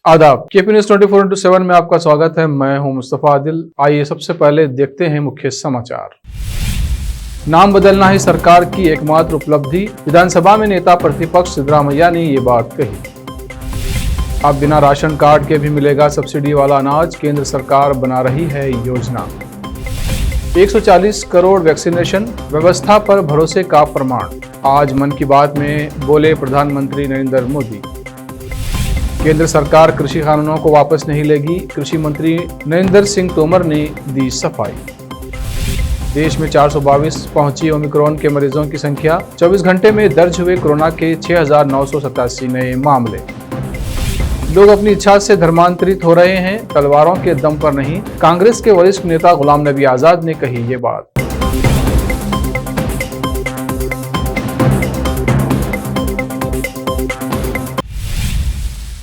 आदाब। KP news 24/7 में आपका स्वागत है। मैं हूं मुस्तफा आदिल। आइए सबसे पहले देखते हैं मुख्य समाचार। नाम बदलना ही सरकार की एकमात्र उपलब्धि, विधानसभा में नेता प्रतिपक्ष सिद्धरामैया ने ये बात कही। अब बिना राशन कार्ड के भी मिलेगा सब्सिडी वाला अनाज, केंद्र सरकार बना रही है योजना। 140 करोड़ वैक्सीनेशन व्यवस्था पर भरोसे का प्रमाण, आज मन की बात में बोले प्रधानमंत्री नरेंद्र मोदी। केंद्र सरकार कृषि कानूनों को वापस नहीं लेगी, कृषि मंत्री नरेंद्र सिंह तोमर ने दी सफाई। देश में 422 पहुंची ओमिक्रॉन के मरीजों की संख्या, 24 घंटे में दर्ज हुए कोरोना के 6,987 नए मामले। लोग अपनी इच्छा से धर्मांतरित हो रहे हैं, तलवारों के दम पर नहीं, कांग्रेस के वरिष्ठ नेता गुलाम नबी आजाद ने कही ये बात।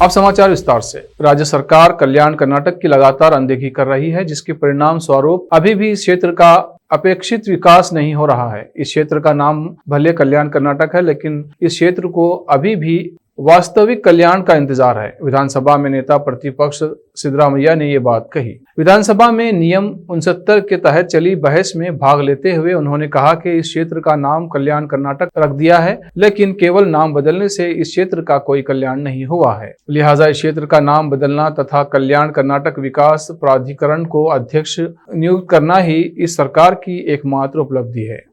अब समाचार विस्तार से। राज्य सरकार कल्याण कर्नाटक की लगातार अनदेखी कर रही है, जिसके परिणाम स्वरूप अभी भी इस क्षेत्र का अपेक्षित विकास नहीं हो रहा है। इस क्षेत्र का नाम भले कल्याण कर्नाटक है, लेकिन इस क्षेत्र को अभी भी वास्तविक कल्याण का इंतजार है। विधानसभा में नेता प्रतिपक्ष सिद्धरामैया ने ये बात कही। विधानसभा में नियम 69 के तहत चली बहस में भाग लेते हुए उन्होंने कहा कि इस क्षेत्र का नाम कल्याण कर्नाटक रख दिया है, लेकिन केवल नाम बदलने से इस क्षेत्र का कोई कल्याण नहीं हुआ है। लिहाजा इस क्षेत्र का नाम बदलना तथा कल्याण कर्नाटक विकास प्राधिकरण को अध्यक्ष नियुक्त करना ही इस सरकार की एकमात्र उपलब्धि है।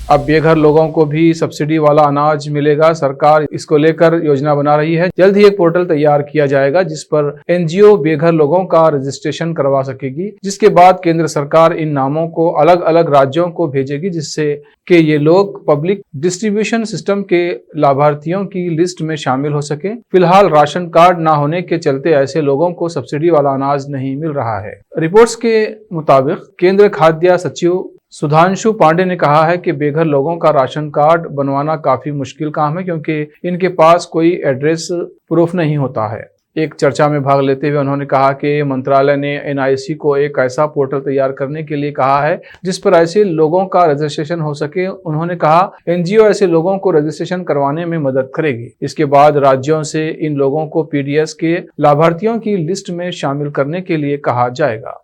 अब बेघर लोगों को भी सब्सिडी वाला अनाज मिलेगा, सरकार इसको लेकर योजना बना रही है। जल्द ही एक पोर्टल तैयार किया जाएगा जिस पर एनजीओ बेघर लोगों का रजिस्ट्रेशन करवा सकेगी, जिसके बाद केंद्र सरकार इन नामों को अलग अलग राज्यों को भेजेगी, जिससे कि ये लोग पब्लिक डिस्ट्रीब्यूशन सिस्टम के लाभार्थियों की लिस्ट में शामिल हो सके। फिलहाल राशन कार्ड ना होने के चलते ऐसे लोगों को सब्सिडी वाला अनाज नहीं मिल रहा है। रिपोर्ट्स के मुताबिक केंद्र खाद्य सचिव सुधांशु पांडे ने कहा है कि बेघर लोगों का राशन कार्ड बनवाना काफी मुश्किल काम है, क्योंकि इनके पास कोई एड्रेस प्रूफ नहीं होता है। एक चर्चा में भाग लेते हुए उन्होंने कहा कि मंत्रालय ने एनआईसी को एक ऐसा पोर्टल तैयार करने के लिए कहा है जिस पर ऐसे लोगों का रजिस्ट्रेशन हो सके। उन्होंने कहा एनजीओ ऐसे लोगों को रजिस्ट्रेशन करवाने में मदद करेगी। इसके बाद राज्यों से इन लोगों को पीडीएस के लाभार्थियों की लिस्ट में शामिल करने के लिए कहा जाएगा।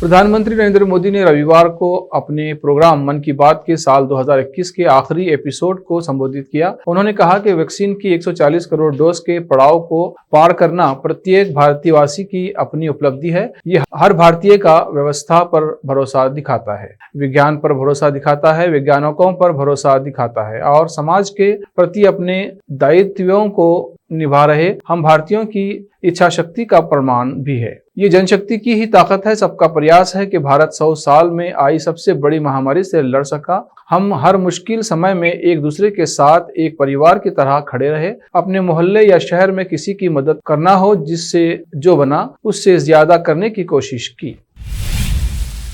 प्रधानमंत्री नरेंद्र मोदी ने रविवार को अपने प्रोग्राम मन की बात के साल 2021 के आखिरी एपिसोड को संबोधित किया। उन्होंने कहा कि वैक्सीन की 140 करोड़ डोज के पड़ाव को पार करना प्रत्येक भारतीयवासी की अपनी उपलब्धि है। ये हर भारतीय का व्यवस्था पर भरोसा दिखाता है, विज्ञान पर भरोसा दिखाता है, वैज्ञानिकों पर भरोसा दिखाता है और समाज के प्रति अपने दायित्वों को निभा रहे हम भारतीयों की इच्छा शक्ति का प्रमाण भी है। ये जनशक्ति की ही ताकत है। सबका प्रयास है कि भारत 100 साल में आई सबसे बड़ी महामारी से लड़ सका। हम हर मुश्किल समय में एक दूसरे के साथ एक परिवार की तरह खड़े रहे। अपने मोहल्ले या शहर में किसी की मदद करना हो, जिससे जो बना उससे ज्यादा करने की कोशिश की।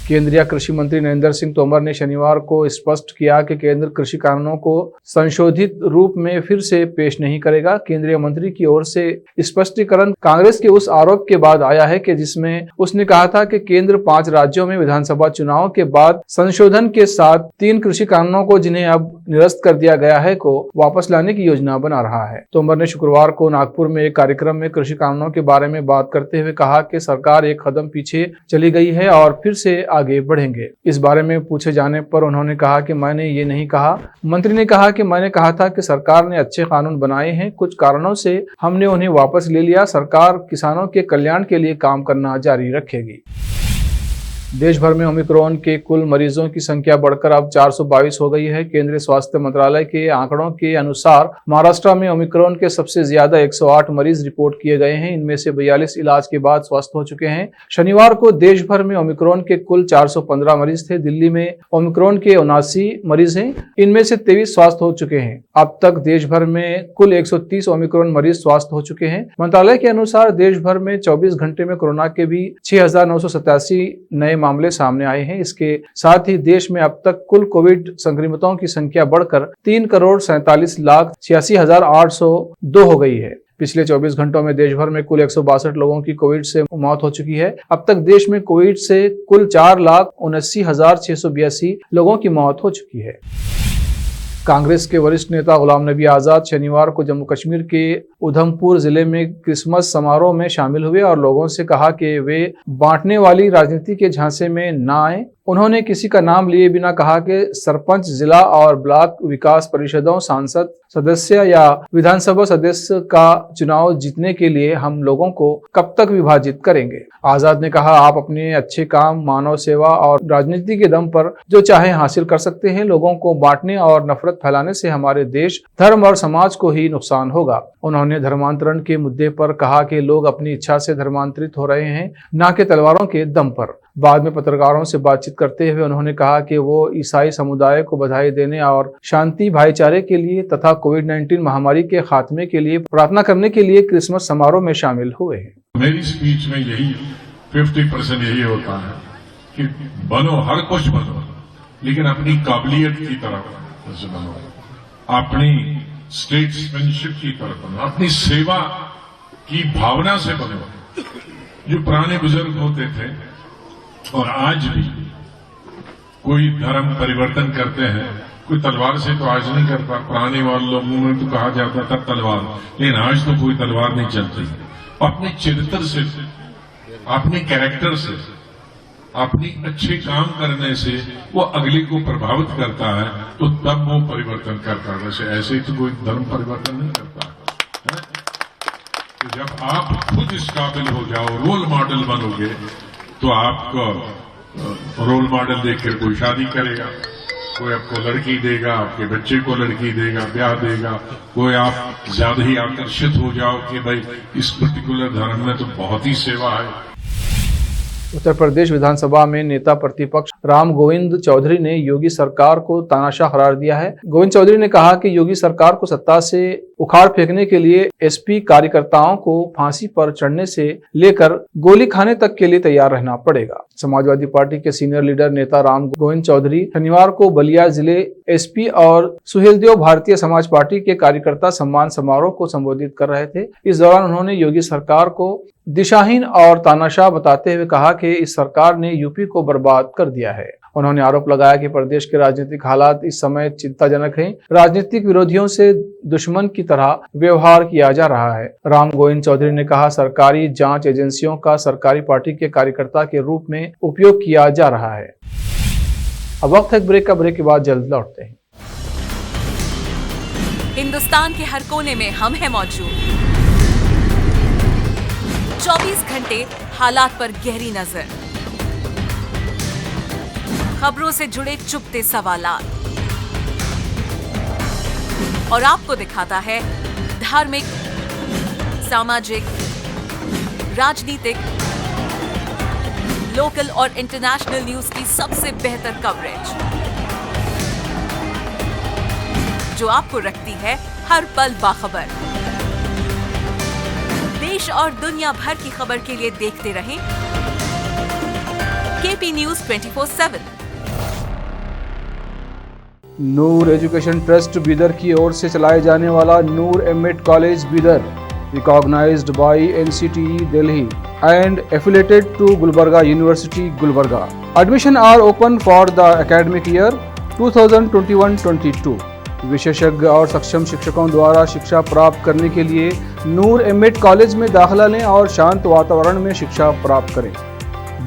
केंद्रीय कृषि मंत्री नरेंद्र सिंह तोमर ने शनिवार को स्पष्ट किया कि केंद्र कृषि कानूनों को संशोधित रूप में फिर से पेश नहीं करेगा। केंद्रीय मंत्री की ओर से स्पष्टीकरण कांग्रेस के उस आरोप के बाद आया है कि जिसमें उसने कहा था कि केंद्र 5 राज्यों में विधानसभा चुनाव के बाद संशोधन के साथ 3 कृषि कानूनों को, जिन्हें अब निरस्त कर दिया गया है, को वापस लाने की योजना बना रहा है। तोमर ने शुक्रवार को नागपुर में एक कार्यक्रम में कृषि कानूनों के बारे में बात करते हुए कहा कि सरकार एक कदम पीछे चली गई है और फिर से आगे बढ़ेंगे। इस बारे में पूछे जाने पर उन्होंने कहा कि मैंने ये नहीं कहा। मंत्री ने कहा कि मैंने कहा था कि सरकार ने अच्छे कानून बनाए हैं, कुछ कारणों से हमने उन्हें वापस ले लिया। सरकार किसानों के कल्याण के लिए काम करना जारी रखेगी। देश भर में ओमिक्रॉन के कुल मरीजों की संख्या बढ़कर अब 422 हो गई है। केंद्रीय स्वास्थ्य मंत्रालय के आंकड़ों के अनुसार महाराष्ट्र में ओमिक्रॉन के सबसे ज्यादा 108 मरीज रिपोर्ट किए गए हैं। इनमें से 42 इलाज के बाद स्वस्थ हो चुके हैं। शनिवार को देश भर में ओमिक्रॉन के कुल 415 मरीज थे। दिल्ली में ओमिक्रॉन के 79 मरीज हैं। इनमें से 23 स्वस्थ हो चुके हैं। अब तक देश भर में कुल 130 ओमिक्रॉन मरीज स्वस्थ हो चुके हैं। मंत्रालय के अनुसार देश भर में 24 घंटे में कोरोना के भी 6,987 नए मामले सामने आए हैं। इसके साथ ही देश में अब तक कुल कोविड संक्रमितों की संख्या बढ़कर 3,47,86,802 हो गई है। पिछले 24 घंटों में देश भर में कुल 162 लोगों की कोविड से मौत हो चुकी है। अब तक देश में कोविड से कुल 4,79,682 लोगों की मौत हो चुकी है। कांग्रेस के वरिष्ठ नेता गुलाम नबी आजाद शनिवार को जम्मू कश्मीर के उधमपुर जिले में क्रिसमस समारोह में शामिल हुए और लोगों से कहा कि वे बांटने वाली राजनीति के झांसे में न आए। उन्होंने किसी का नाम लिए बिना कहा कि सरपंच, जिला और ब्लॉक विकास परिषदों, सांसद सदस्य या विधानसभा सदस्य का चुनाव जीतने के लिए हम लोगों को कब तक विभाजित करेंगे। आजाद ने कहा, आप अपने अच्छे काम, मानव सेवा और राजनीति के दम पर जो चाहे हासिल कर सकते हैं। लोगों को बांटने और नफरत फैलाने से हमारे देश, धर्म और समाज को ही नुकसान होगा। उन्होंने धर्मांतरण के मुद्दे पर कहा कि लोग अपनी इच्छा से धर्मांतरित हो रहे हैं, न कि तलवारों के दम पर। बाद में पत्रकारों से बातचीत करते हुए उन्होंने कहा कि वो ईसाई समुदाय को बधाई देने और शांति, भाईचारे के लिए तथा कोविड-19 महामारी के खात्मे के लिए प्रार्थना करने के लिए क्रिसमस समारोह में शामिल हुए हैं। मेरी स्पीच में यही 50% यही होता है कि बनो, हर कुछ बनो, लेकिन अपनी काबिलियत की तरफ बनो, अपनी स्टेट्समैनशिप की तरफ बनो, अपनी सेवा की भावना से बनो। जो पुराने बुजुर्ग होते थे और आज भी कोई धर्म परिवर्तन करते हैं, कोई तलवार से तो आज नहीं करता। पुराने वाले लोगों में तो कहा जाता था तलवार, लेकिन आज तो कोई तलवार नहीं चलती। अपने चरित्र से, अपने कैरेक्टर से, अपनी अच्छे काम करने से वो अगले को प्रभावित करता है, तो तब वो परिवर्तन करता है। वैसे ऐसे तो कोई धर्म परिवर्तन नहीं करता है। तो जब आप खुद इस काबिल हो जाओ, रोल मॉडल बनोगे, तो आपको रोल मॉडल देखकर कोई शादी करेगा, कोई आपको लड़की देगा, आपके बच्चे को लड़की देगा, ब्याह देगा। कोई आप ज्यादा ही आकर्षित हो जाओ कि भाई इस पर्टिकुलर धर्म में तो बहुत ही सेवा है। उत्तर प्रदेश विधानसभा में नेता प्रतिपक्ष राम गोविंद चौधरी ने योगी सरकार को तानाशाह करार दिया है। गोविंद चौधरी ने कहा कि योगी सरकार को सत्ता से उखाड़ फेंकने के लिए एसपी कार्यकर्ताओं को फांसी पर चढ़ने से लेकर गोली खाने तक के लिए तैयार रहना पड़ेगा। समाजवादी पार्टी के सीनियर लीडर नेता राम गोविंद चौधरी शनिवार को बलिया जिले एसपी और सुहेलदेव भारतीय समाज पार्टी के कार्यकर्ता सम्मान समारोह को संबोधित कर रहे थे। इस दौरान उन्होंने योगी सरकार को दिशाहीन और तानाशाह बताते हुए कहा कि इस सरकार ने यूपी को बर्बाद कर दिया है। उन्होंने आरोप लगाया कि प्रदेश के राजनीतिक हालात इस समय चिंताजनक हैं। राजनीतिक विरोधियों से दुश्मन की तरह व्यवहार किया जा रहा है। राम गोविंद चौधरी ने कहा, सरकारी जांच एजेंसियों का सरकारी पार्टी के कार्यकर्ता के रूप में उपयोग किया जा रहा है। अब वक्त है ब्रेक का। ब्रेक के बाद जल्द लौटते हैं। हिंदुस्तान के हर कोने में हम हैं मौजूद। 24 घंटे हालात पर गहरी नजर, खबरों से जुड़े चुपते सवालात और आपको दिखाता है धार्मिक, सामाजिक, राजनीतिक, लोकल और इंटरनेशनल न्यूज की सबसे बेहतर कवरेज, जो आपको रखती है हर पल बाखबर। देश और दुनिया भर की खबर के लिए देखते रहें KP news 24/7। Noor education trust Bidar की ओर से चलाए जाने वाला Noor MEd college Bidar, recognised by NCTE Delhi and affiliated to Gulbarga University, Gulbarga. Admission are open for the academic year 2021-22. विशेषज्ञ और सक्षम शिक्षकों द्वारा शिक्षा प्राप्त करने के लिए नूर एमएड कॉलेज में दाखिला लें और शांत वातावरण में शिक्षा प्राप्त करें।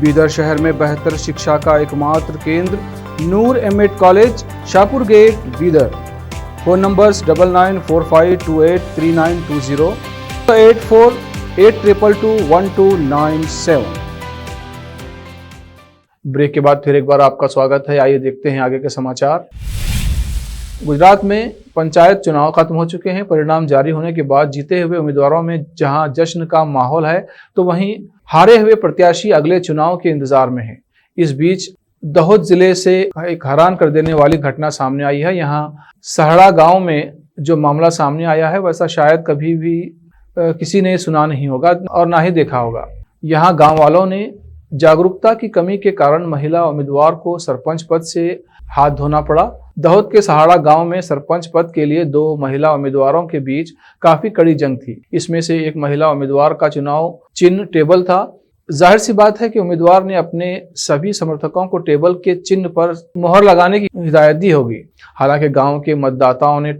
बीदर शहर में बेहतर शिक्षा का एकमात्र केंद्र Noor MEd college, Shahpur gate, Bidar. Phone numbers 9945283920, 8482221297। ब्रेक के बाद फिर एक बार आपका स्वागत है। आइए देखते हैं आगे के समाचार। गुजरात में पंचायत चुनाव खत्म हो चुके हैं। परिणाम जारी होने के बाद जीते हुए उम्मीदवारों में जहां जश्न का माहौल है, तो वहीं हारे हुए प्रत्याशी अगले चुनाव के इंतजार में हैं। इस बीच दाहोद जिले से एक हैरान कर देने वाली घटना सामने आई है। यहाँ सहड़ा गांव में जो मामला सामने आया है, वैसा शायद कभी भी किसी ने सुना नहीं होगा और ना ही देखा होगा। यहाँ गांव वालों ने जागरूकता की कमी के कारण महिला उम्मीदवार को सरपंच पद से हाथ धोना पड़ा। दाहोद के सहाड़ा गांव में सरपंच पद के लिए दो महिला उम्मीदवारों के बीच काफी कड़ी जंग थी। इसमें से एक महिला उम्मीदवार का चुनाव चिन्ह टेबल था, जाहिर सी बात है कि उम्मीदवार ने अपने सभी समर्थकों को टेबल के चिन्ह पर मुहर लगाने की हिदायत दी होगी। हालांकि गांव के मतदाताओं ने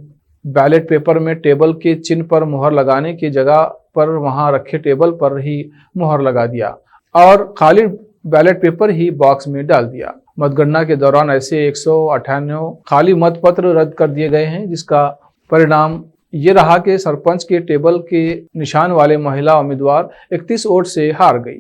बैलेट पेपर में टेबल के चिन्ह पर मुहर लगाने की जगह पर वहां रखे टेबल पर ही मुहर लगा दिया और खाली बैलेट पेपर ही बॉक्स में डाल दिया। मतगणना के दौरान ऐसे 198 खाली मत पत्र रद्द कर दिए गए हैं, जिसका परिणाम ये रहा कि सरपंच के टेबल के निशान वाले महिला उम्मीदवार 31 वोट से हार गई।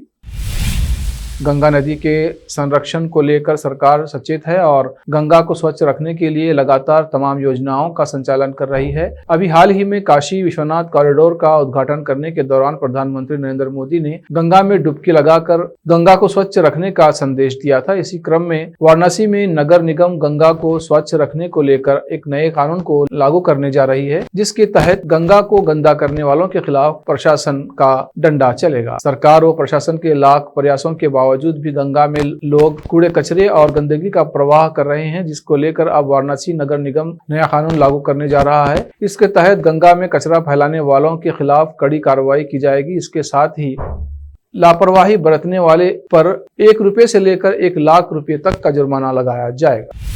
गंगा नदी के संरक्षण को लेकर सरकार सचेत है और गंगा को स्वच्छ रखने के लिए लगातार तमाम योजनाओं का संचालन कर रही है। अभी हाल ही में काशी विश्वनाथ कॉरिडोर का उद्घाटन करने के दौरान प्रधानमंत्री नरेंद्र मोदी ने गंगा में डुबकी लगाकर गंगा को स्वच्छ रखने का संदेश दिया था। इसी क्रम में वाराणसी में नगर निगम गंगा को स्वच्छ रखने को लेकर एक नए कानून को लागू करने जा रही है, जिसके तहत गंगा को गंदा करने वालों के खिलाफ प्रशासन का डंडा चलेगा। सरकार व प्रशासन के लाख प्रयासों के बावजूद भी गंगा में लोग कूड़े कचरे और गंदगी का प्रवाह कर रहे हैं, जिसको लेकर अब वाराणसी नगर निगम नया कानून लागू करने जा रहा है। इसके तहत गंगा में कचरा फैलाने वालों के खिलाफ कड़ी कार्रवाई की जाएगी। इसके साथ ही लापरवाही बरतने वाले पर 1 रुपये से लेकर 1 लाख रुपये तक का जुर्माना लगाया जाएगा।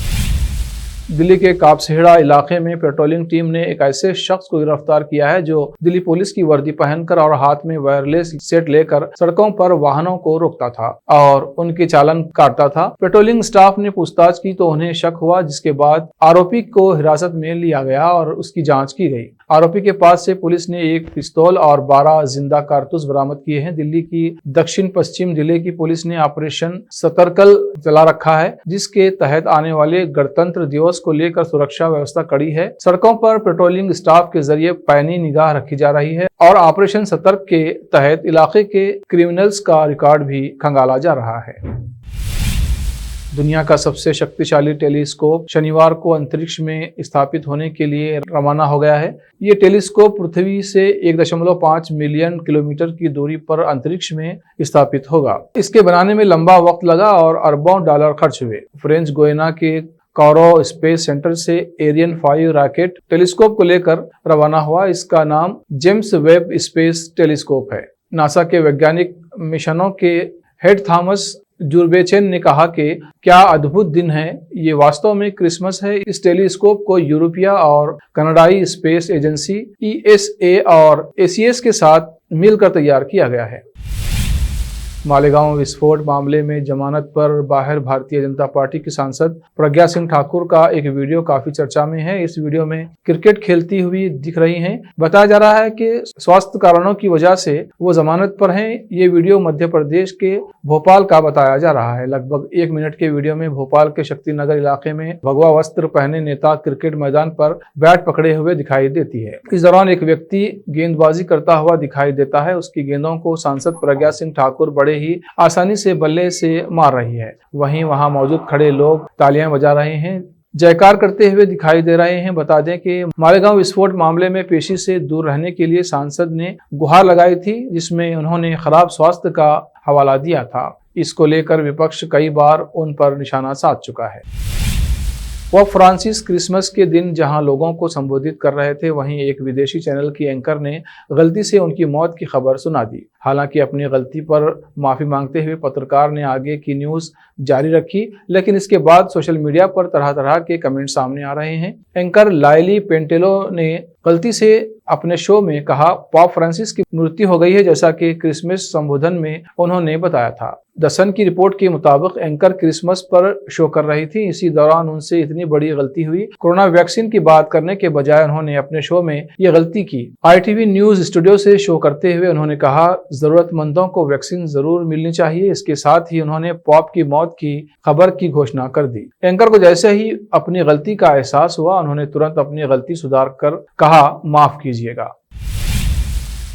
दिल्ली के कापसेहड़ा इलाके में पेट्रोलिंग टीम ने एक ऐसे शख्स को गिरफ्तार किया है जो दिल्ली पुलिस की वर्दी पहनकर और हाथ में वायरलेस सेट लेकर सड़कों पर वाहनों को रोकता था और उनके चालान काटता था। पेट्रोलिंग स्टाफ ने पूछताछ की तो उन्हें शक हुआ, जिसके बाद आरोपी को हिरासत में लिया गया और उसकी जांच की गई। आरोपी के पास से पुलिस ने 1 पिस्तौल और 12 जिंदा कारतूस बरामद किए हैं। दिल्ली की दक्षिण पश्चिम जिले की पुलिस ने ऑपरेशन सतर्कल चला रखा है, जिसके तहत आने वाले गणतंत्र दिवस को लेकर सुरक्षा व्यवस्था कड़ी है। सड़कों पर पेट्रोलिंग स्टाफ के जरिए पैनी निगाह रखी जा रही है और ऑपरेशन सतर्क के तहत इलाके के क्रिमिनल्स का रिकॉर्ड भी खंगाला जा रहा है। दुनिया का सबसे शक्तिशाली टेलीस्कोप शनिवार को अंतरिक्ष में स्थापित होने के लिए रवाना हो गया है। ये टेलीस्कोप पृथ्वी से 1.5 मिलियन किलोमीटर की दूरी पर अंतरिक्ष में स्थापित होगा। इसके बनाने में लंबा वक्त लगा और अरबों डॉलर खर्च हुए। फ्रेंच गोयना के कौरो स्पेस सेंटर से एरियन 5 रॉकेट टेलीस्कोप को लेकर रवाना हुआ। इसका नाम जेम्स वेब स्पेस टेलीस्कोप है। नासा के वैज्ञानिक मिशनों के हेड थॉमस जुरबेचेन ने कहा कि क्या अद्भुत दिन है, ये वास्तव में क्रिसमस है। इस टेलीस्कोप को यूरोपीय और कनाडाई स्पेस एजेंसी ESA और ACS के साथ मिलकर तैयार किया गया है। मालेगांव विस्फोट मामले में जमानत पर बाहर भारतीय जनता पार्टी की सांसद प्रज्ञा सिंह ठाकुर का एक वीडियो काफी चर्चा में है। इस वीडियो में क्रिकेट खेलती हुई दिख रही हैं। बताया जा रहा है कि स्वास्थ्य कारणों की वजह से वो जमानत पर हैं। ये वीडियो मध्य प्रदेश के भोपाल का बताया जा रहा है। लगभग 1 मिनट के वीडियो में भोपाल के शक्तिनगर इलाके में भगवा वस्त्र पहने नेता क्रिकेट मैदान पर बैट पकड़े हुए दिखाई देती है। इस दौरान एक व्यक्ति गेंदबाजी करता हुआ दिखाई देता है। उसकी गेंदों को सांसद प्रज्ञा सिंह ठाकुर बड़े ही आसानी से बल्ले से मार रही है। वहीं वहां मौजूद खड़े लोग तालियां बजा रहे हैं, जयकार करते हुए दिखाई दे रहे हैं। बता दें कि मालेगांव विस्फोट मामले में पेशी से दूर रहने के लिए सांसद ने गुहार लगाई थी, जिसमें उन्होंने खराब स्वास्थ्य का हवाला दिया था। इसको लेकर विपक्ष कई बार उन पर निशाना साध चुका है। पोप फ्रांसिस क्रिसमस के दिन जहां लोगों को संबोधित कर रहे थे, वहीं एक विदेशी चैनल की एंकर ने गलती से उनकी मौत की खबर सुना दी। हालांकि अपनी गलती पर माफी मांगते हुए पत्रकार ने आगे की न्यूज जारी रखी, लेकिन इसके बाद सोशल मीडिया पर तरह तरह के कमेंट सामने आ रहे हैं। एंकर लाइली पेंटेलो ने गलती से अपने शो में कहा पोप फ्रांसिस की मृत्यु हो गई है, जैसा कि क्रिसमस संबोधन में उन्होंने बताया था। द सन की रिपोर्ट के मुताबिक एंकर क्रिसमस पर शो कर रही थी। इसी दौरान उनसे इतनी बड़ी गलती हुई। कोरोना वैक्सीन की बात करने के बजाय उन्होंने अपने शो में ये गलती की। ITV न्यूज स्टूडियो से शो करते हुए उन्होंने कहा जरूरतमंदों को वैक्सीन जरूर मिलनी चाहिए। इसके साथ ही उन्होंने पॉप की मौत की खबर की घोषणा कर दी। एंकर को जैसे ही अपनी गलती का एहसास हुआ, उन्होंने तुरंत अपनी गलती सुधार कर कहा माफ कीजिएगा।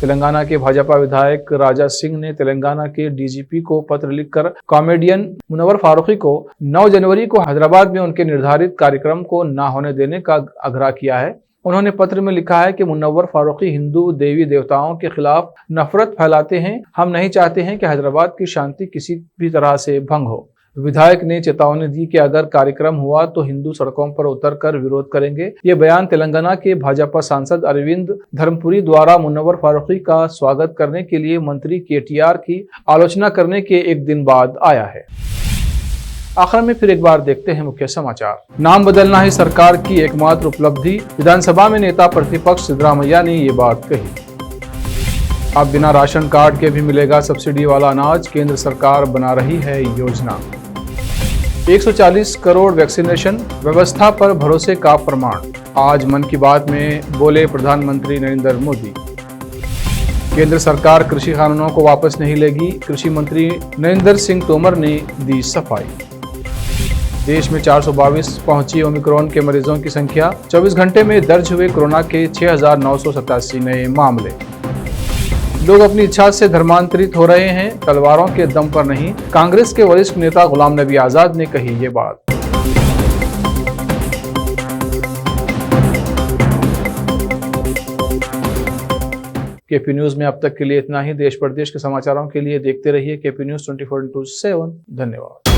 तेलंगाना के भाजपा विधायक राजा सिंह ने तेलंगाना के DGP को पत्र लिखकर कॉमेडियन मुनव्वर फारूकी को 9 जनवरी को हैदराबाद में उनके निर्धारित कार्यक्रम को न होने देने का आग्रह किया है। उन्होंने पत्र में लिखा है कि मुनव्वर फारूकी हिंदू देवी देवताओं के खिलाफ नफरत फैलाते हैं। हम नहीं चाहते हैं कि हैदराबाद की शांति किसी भी तरह से भंग हो। विधायक ने चेतावनी दी कि अगर कार्यक्रम हुआ तो हिंदू सड़कों पर उतरकर विरोध करेंगे। ये बयान तेलंगाना के भाजपा सांसद अरविंद धर्मपुरी द्वारा मुनव्वर फारूकी का स्वागत करने के लिए मंत्री केटीआर की आलोचना करने के एक दिन बाद आया है। आखिर में फिर एक बार देखते हैं मुख्य समाचार। नाम बदलना ही सरकार की एकमात्र उपलब्धि, विधानसभा में नेता प्रतिपक्ष सिद्धरामैया ने ये बात कही। अब बिना राशन कार्ड के भी मिलेगा सब्सिडी वाला अनाज, केंद्र सरकार बना रही है योजना। 140 करोड़ वैक्सीनेशन व्यवस्था पर भरोसे का प्रमाण, आज मन की बात में बोले प्रधानमंत्री नरेंद्र मोदी। केंद्र सरकार कृषि कानूनों को वापस नहीं लेगी, कृषि मंत्री नरेंद्र सिंह तोमर ने दी सफाई। देश में 422 पहुंची ओमिक्रॉन के मरीजों की संख्या, 24 घंटे में दर्ज हुए कोरोना के 6,987 नए मामले। लोग अपनी इच्छा से धर्मांतरित हो रहे हैं, तलवारों के दम पर नहीं, कांग्रेस के वरिष्ठ नेता गुलाम नबी आजाद ने कही ये बात। केपी न्यूज में अब तक के लिए इतना ही। देश प्रदेश के समाचारों के लिए देखते रहिए केपी न्यूज 24/7। धन्यवाद।